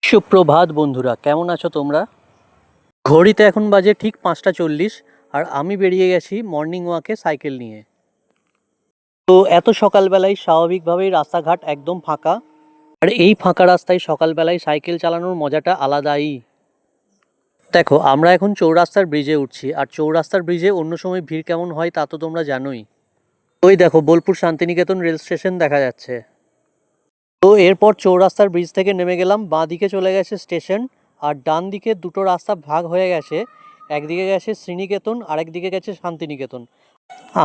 সুপ্রভাত বন্ধুরা, কেমন আছো তোমরা? ঘড়িতে এখন বাজে ঠিক 5টা 40 আর আমি বেরিয়ে গেছি মর্নিং ওয়াকে সাইকেল নিয়ে। তো এত সকালবেলায় স্বাভাবিকভাবেই রাস্তাঘাট একদম ফাঁকা, আর এই ফাঁকা রাস্তায় সকালবেলায় সাইকেল চালানোর মজাটা আলাদাই। দেখো, আমরা এখন চৌরাস্তার ব্রিজে উঠছি, আর চৌরাস্তার ব্রিজে অন্য সময় ভিড় কেমন হয় তা তো তোমরা জানোই। ওই দেখো, বোলপুর শান্তিনিকেতন রেল স্টেশন দেখা যাচ্ছে। তো এরপর চৌরাস্তার ব্রিজ থেকে নেমে গেলাম, বাঁ দিকে চলে গেছে স্টেশন, আর ডান দিকে দুটো রাস্তা ভাগ হয়ে গেছে। একদিকে গেছে শ্রীনিকেতন, আরেকদিকে গেছে শান্তিনিকেতন।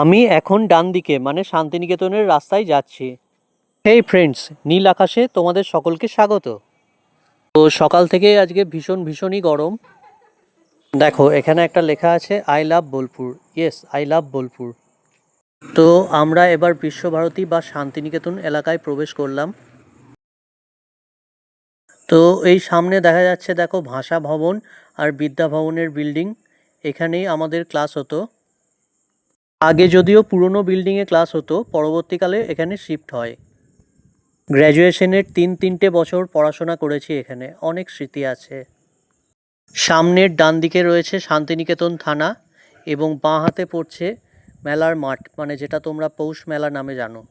আমি এখন ডান দিকে মানে শান্তিনিকেতনের রাস্তায় যাচ্ছি। হেই ফ্রেন্ডস, নীল আকাশে তোমাদের সকলকে স্বাগত। তো সকাল থেকে আজকে ভীষণই গরম। দেখো, এখানে একটা লেখা আছে I love Bolpur. Yes, I love Bolpur. তো আমরা এবার বিশ্বভারতী বা শান্তিনিকেতন এলাকায় প্রবেশ করলাম। তো এই সামনে দেখা যাচ্ছে, দেখো, ভাষা ভবন আর বিদ্যা ভবনের বিল্ডিং। এখানেই আমাদের ক্লাস হতো। আগে যদিও পুরনো বিল্ডিংয়ে ক্লাস হতো, পরবর্তীকালে এখানে শিফট হয়। গ্র্যাজুয়েশনের 3 বছর পড়াশোনা করেছি এখানে, অনেক স্মৃতি আছে। সামনের ডান দিকে রয়েছে শান্তিনিকেতন থানা, এবং বাঁ হাতে পড়ছে মেলার মাঠ, মানে যেটা তোমরা পৌষ মেলা নামে জানো।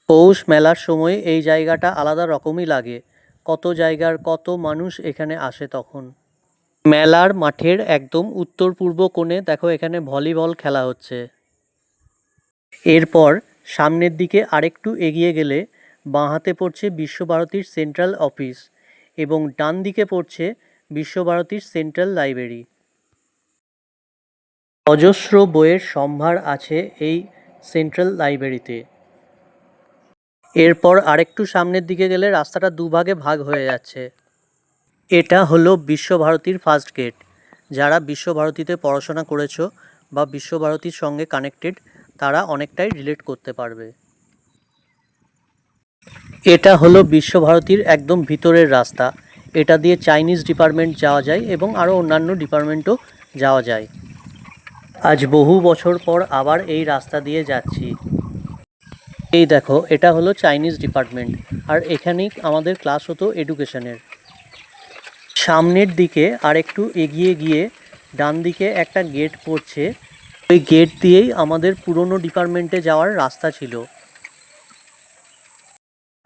পৌষ মেলার সময় এই জায়গাটা আলাদা রকমই লাগে। কত জায়গার কত মানুষ এখানে আসে তখন। মেলার মাঠের একদম উত্তর পূর্ব কোণে দেখো, এখানে ভলিবল খেলা হচ্ছে। এরপর সামনের দিকে আরেকটু এগিয়ে গেলে বাঁ হাতে পড়ছে বিশ্বভারতীর সেন্ট্রাল অফিস, এবং ডান দিকে পড়ছে বিশ্বভারতীর সেন্ট্রাল লাইব্রেরি। অজস্র বইয়ের সম্ভার আছে এই সেন্ট্রাল লাইব্রেরিতে। এরপর আরেকটু সামনের দিকে গেলে রাস্তাটা দুভাগে ভাগ হয়ে যাচ্ছে। এটা হলো বিশ্বভারতীর ফার্স্ট গেট। যারা বিশ্বভারতীতে পড়াশোনা করেছো বা বিশ্বভারতীর সঙ্গে কানেক্টেড, তারা অনেকটাই রিলেট করতে পারবে। এটা হলো বিশ্বভারতীর একদম ভিতরের রাস্তা। এটা দিয়ে চাইনিজ ডিপার্টমেন্ট যাওয়া যায় এবং আরও অন্যান্য ডিপার্টমেন্টও যাওয়া যায়। আজ বহু বছর পর আবার এই রাস্তা দিয়ে যাচ্ছি। এই দেখো, এটা হলো চাইনিজ ডিপার্টমেন্ট, আর এখানেই আমাদের ক্লাস হতো এডুকেশনের। সামনের দিকে আরেকটু এগিয়ে গিয়ে ডান দিকে একটা গেট পড়ছে। ওই গেট দিয়েই আমাদের পুরনো ডিপার্টমেন্টে যাওয়ার রাস্তা ছিল।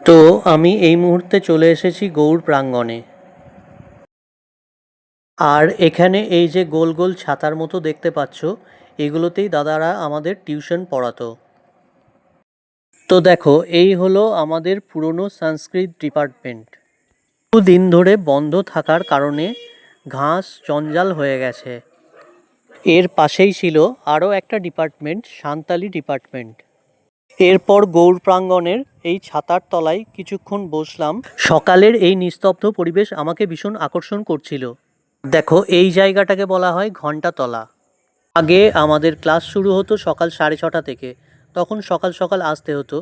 তো আমি এই মুহূর্তে চলে এসেছি গৌড় প্রাঙ্গণে। আর এখানে এই যে গোল গোল ছাতার মতো দেখতে পাচ্ছ, এগুলোতেই দাদারা আমাদের টিউশন পড়াতো। তো দেখো, এই হলো আমাদের পুরনো সংস্কৃত ডিপার্টমেন্ট। দিন ধরে বন্ধ থাকার কারণে ঘাস জঞ্জাল হয়ে গেছে। এর পাশেই ছিল আরও একটা ডিপার্টমেন্ট, সাঁওতালি ডিপার্টমেন্ট। এরপর গৌড় প্রাঙ্গণের এই ছাতার তলায় কিছুক্ষণ বসলাম। সকালের এই নিস্তব্ধ পরিবেশ আমাকে ভীষণ আকর্ষণ করছিল। দেখো, এই জায়গাটাকে বলা হয় ঘণ্টাতলা। আগে আমাদের ক্লাস শুরু হতো সকাল 6:30 থেকে, তখন সকাল সকাল আসতে হতো,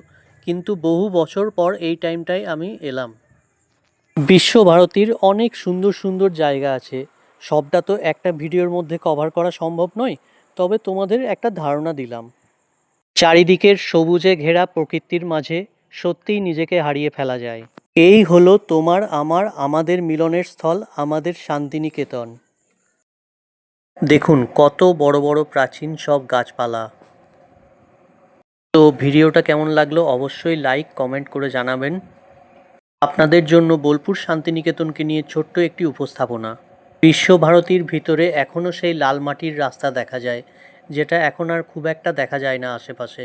কিন্তু বহু বছর পর এই টাইমটায় আমি এলাম। বিশ্বভারতীর অনেক সুন্দর সুন্দর জায়গা আছে, সবটা তো একটা ভিডিওর মধ্যে কভার করা সম্ভব নয়, তবে তোমাদের একটা ধারণা দিলাম। চারিদিকের সবুজে ঘেরা প্রকৃতির মাঝে সত্যিই নিজেকে হারিয়ে ফেলা যায়। এই হলো তোমার আমার আমাদের মিলনের স্থল, আমাদের শান্তিনিকেতন। দেখুন কত বড় বড় প্রাচীন সব গাছপালা। তো ভিডিওটা কেমন লাগলো অবশ্যই লাইক কমেন্ট করে জানাবেন। আপনাদের জন্য বোলপুর শান্তিনিকেতনকে নিয়ে ছোট্ট একটি উপস্থাপনা। বিশ্বভারতীর ভিতরে এখনও সেই লাল মাটির রাস্তা দেখা যায়, যেটা এখন আর খুব একটা দেখা যায় না আশেপাশে।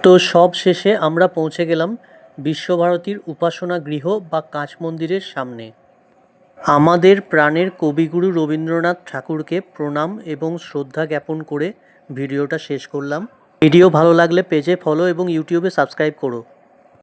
তো সব শেষে আমরা পৌঁছে গেলাম বিশ্বভারতীর উপাসনা গৃহ বা কাঁচ মন্দিরের সামনে। আমাদের প্রাণের কবিগুরু রবীন্দ্রনাথ ঠাকুরকে প্রণাম এবং শ্রদ্ধা জ্ঞাপন করে ভিডিওটা শেষ করলাম। ভিডিও ভালো লাগলে পেজে ফলো এবং ইউটিউবে সাবস্ক্রাইব করো।